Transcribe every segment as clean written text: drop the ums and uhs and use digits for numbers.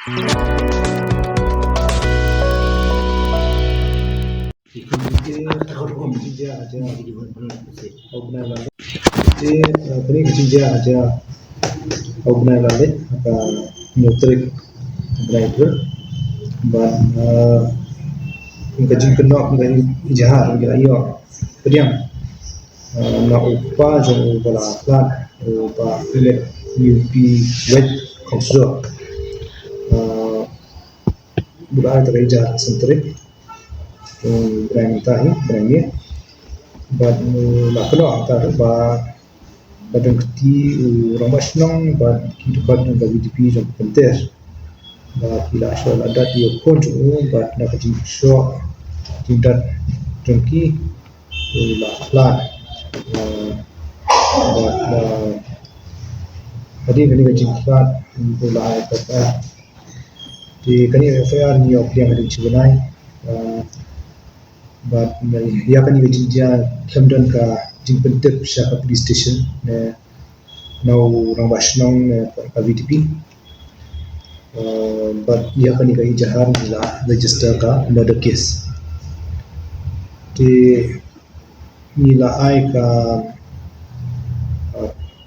Gaji kenok dari jahat ngira iyo pediang na upa jong bala plan upa ile UP wet khosro bulan dari jahat sentrik brand tahi brandnya bad la kenok tar ba badang keti ramasnong bad kidukan ng WDP jong penter ba pila syol adat iyo konjo ba na kaji syok tindat jongki la plan ba tadi kani kaji plan bola ai kata di kani FIR ni ok yang ada cibanai ba ya kani kaji dia Camden ka jing pentep sya police station ne nau ramasnong ka WDP but ia kani ka ijahan la register ka murder case di nila ai ka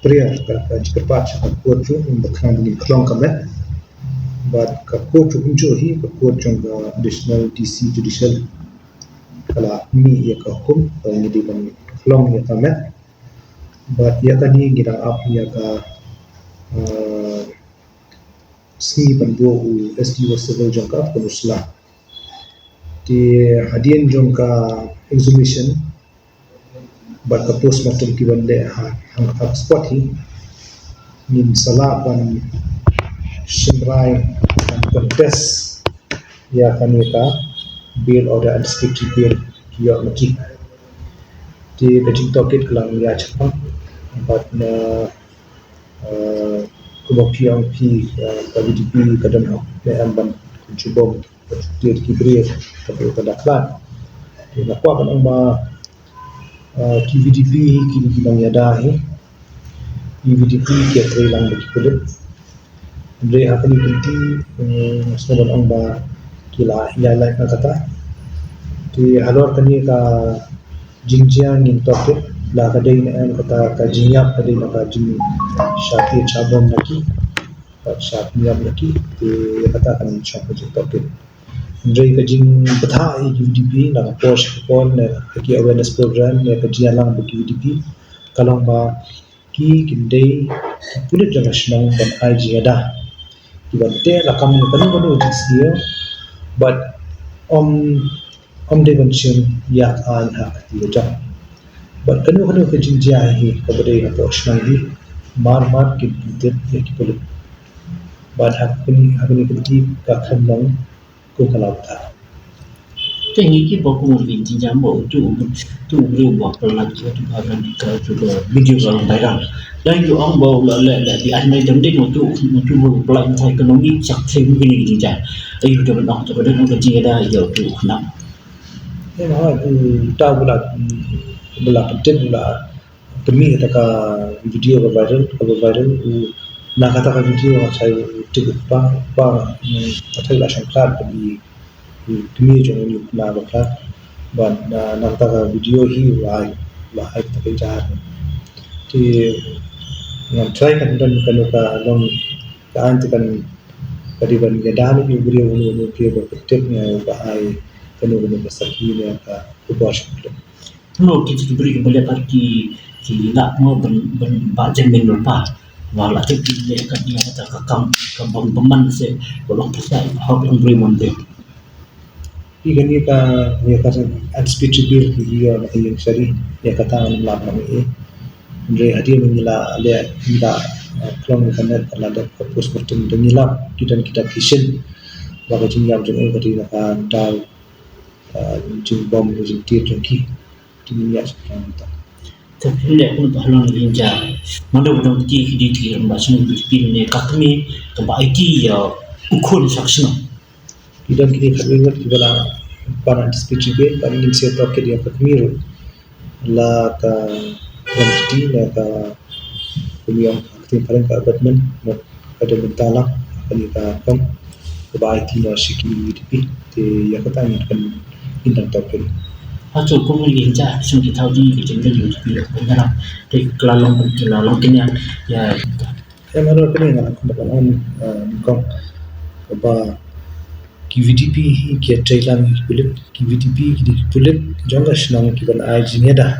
prayer ka cepat ka kotu bakang ni klong kamet but ka kotu unjo hi ka kotu ka additional DC judicial kala ni ia ka hukum ni di ban klong ya kamet but ia kani gida up ia ka sni banbo SDO civil jangka penusla di hadian jangka exhumation bat ka postmortem ki bande hang spot hi nin sala ban shimrai dan contest ya kanita bail order and statutory bail ki yo maki di kajing toket kelang ya chapa bat na kubopiang pi KVDP kadan ho le amban kunchubom dir ki brir tapi kadaklan di nakwa kan ma KVDP kini bilang yada hi KVDP ke trilang bagi kulit andre akan ikuti sebenarnya orang ba kila ya like na kata di halor kani ka jingjiang in toke la kadai na kata ka jingyap kadai na ka jing syati chabom lagi ka syati nyap lagi di kata kan syati toke andre ka jing betha KVDP na ka post kon na ki awareness program na ka jialang bagi KVDP kalong ba ki kindai pulit national ban IG ada ibante la kam ni kanu dia but om devention ya an hak dia jam but kanu ke jinja hi ka badai na poshna hi mar ki dit ki pulit but hak ni ki ka khamang ko kala tha Tengi ki boku ngin jinja mo tu bru wa pala ki tu ba ni ka tu video orang daerah dan yo ang bau la di anai jam ding tu pala ekonomi chak sem ni jinja ayu tu ba tu ba dengan gaji ada yo tu nak ni ma ta bula penting bula demi ka video viral na kata ka video saya tiga pa atau la shankar demi jangan ni na bakal ban na kata ka video hi wa ai ta kai jahat ti ngam try kan dan kalau ka long ka anti kan kadi ban gadan ni video ni ke ba tek ni ba ai kanu ni masaki ni ka ubash no kita beri kembali parti ki nak mo ben ba jemin lupa wala ke ki ka dia kata ka kam peman se bolong pasal hok yang beri monde ikan ni ka unspeakable ki dia yang sari ya kata lam ni andre hadi menila le kita klong internet ada postmortem denila kita kitchen baga jinjam jeng ka di ka dal jing bom jing tir jengki dunia sekarang kita tapi le pun halon jinja mana ki di mbak sunu pin ne kakmi ke ba IT ya ukun saksna kita kini ingat kita para unspeakable para ingin saya tahu ke dia kakmi la ka quantity la ka yang aktif paling ka abadman kada mentala kani ka kam kebaik tino siki UDP te ya kata ni kan intang token Hasil komunikasi jah semua tahu di jenjang UDP benar. Tapi kelalong kenya ya ya maro kan yang aku dapat on kong ba ki VDP ki Thailand kulit ki VDP ki kulit jonga shnang ki ban ai jinya dah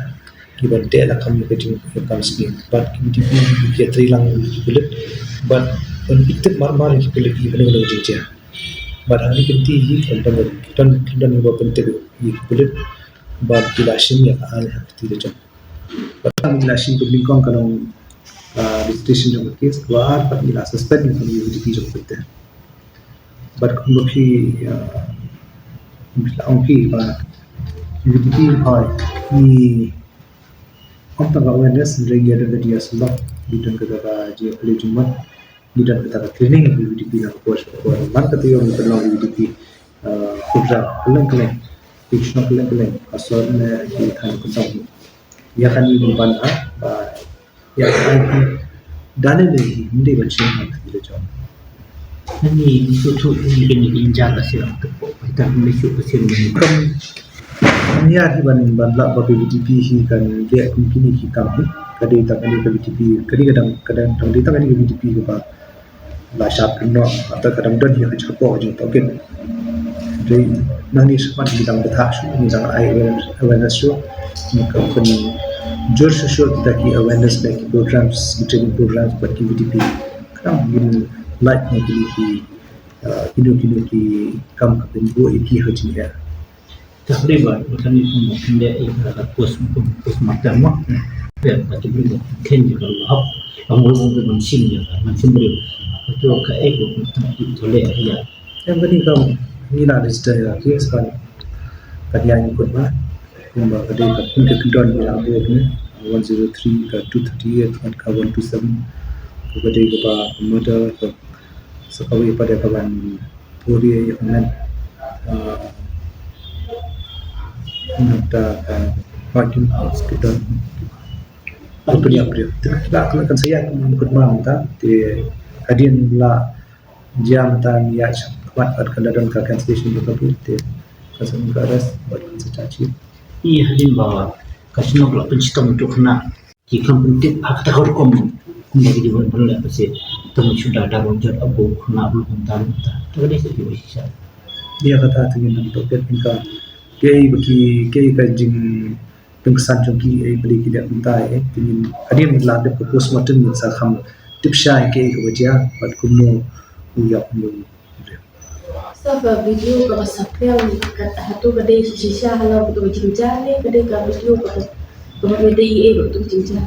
ki ban te la kam ki jing kam skin but ki VDP ki Thailand ki kulit but ban pitte mar ki kulit ki ban ban jing but hari kinti hi kan ba pente ki kulit but ki lashin ya ka ai hakti de jam but kam lashin ko lingkong kanong registration jong case war but ila suspend ni VDP jong pitte but kumaki bila angki ba UDP hai ni apa ka awareness regi ada dia sebab bidan kata ka je play jumat bidan kata ka training UDP na course ko man kata yo ni kalau UDP program kelang pitch kelang asal na ki than ko sam ya kan ni ban ba ya kan dane le hindi ba chen ha ki le ni itu ni kena injak kasih orang tepuk kita Malaysia pasien ni ni ya ban la ba VDP hi kan dia mungkin hi kam hi kadai tak ada VDP kadang tang dia tak ada VDP ke ba la sharp no atau kadang don hi ke ko je token jadi nang ni sepat bidang betah ni jang ai awareness show ni company jor show kita ki awareness like programs training programs bagi VDP kadang gini like ni kini ki kam kapin bo iki haji ya tak boleh bukan itu mungkin dia ibarat pos macam ya tapi boleh mungkin juga lah kamu boleh mensin ya mensin boleh itu ke ego itu le ya yang penting kamu ni nak register ya kes kan tadi yang ikut mah yang kedai kat pun ke kedon yaabo ni 103 ke 238 kan ka 127 kedai ke ba motor ke sekawi pada kawan puri yang nan nak makin sekitar company upgrade tak akan saya ikut manta di hadian la jam tan ya kuat kadang ka cancellation betul tu kasih garas buat caci iya hadin bawa kasih nak pencipta untuk kena jika penting aku tak rekom menjadi dewan perlu pasal temu sudah ada rojer abu kena belum tahu tak ada sih bisa dia kata dengan topik ingka kei bagi kei kajing pengsan jogi ai beli kita mentai ingin hadian la de postmortem ni sa kham tipsha kei ko wajah bat kumno uyak no Saba video ka basapel kat hatu kadai sisa halau betul jinja ni kadai ka video ka kadai betul jinja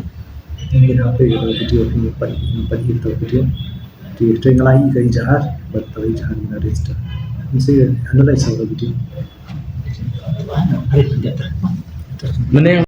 ingin apa video ini pada itu video di train lagi ke jahat betul jahat ni register ini analyze video mana yang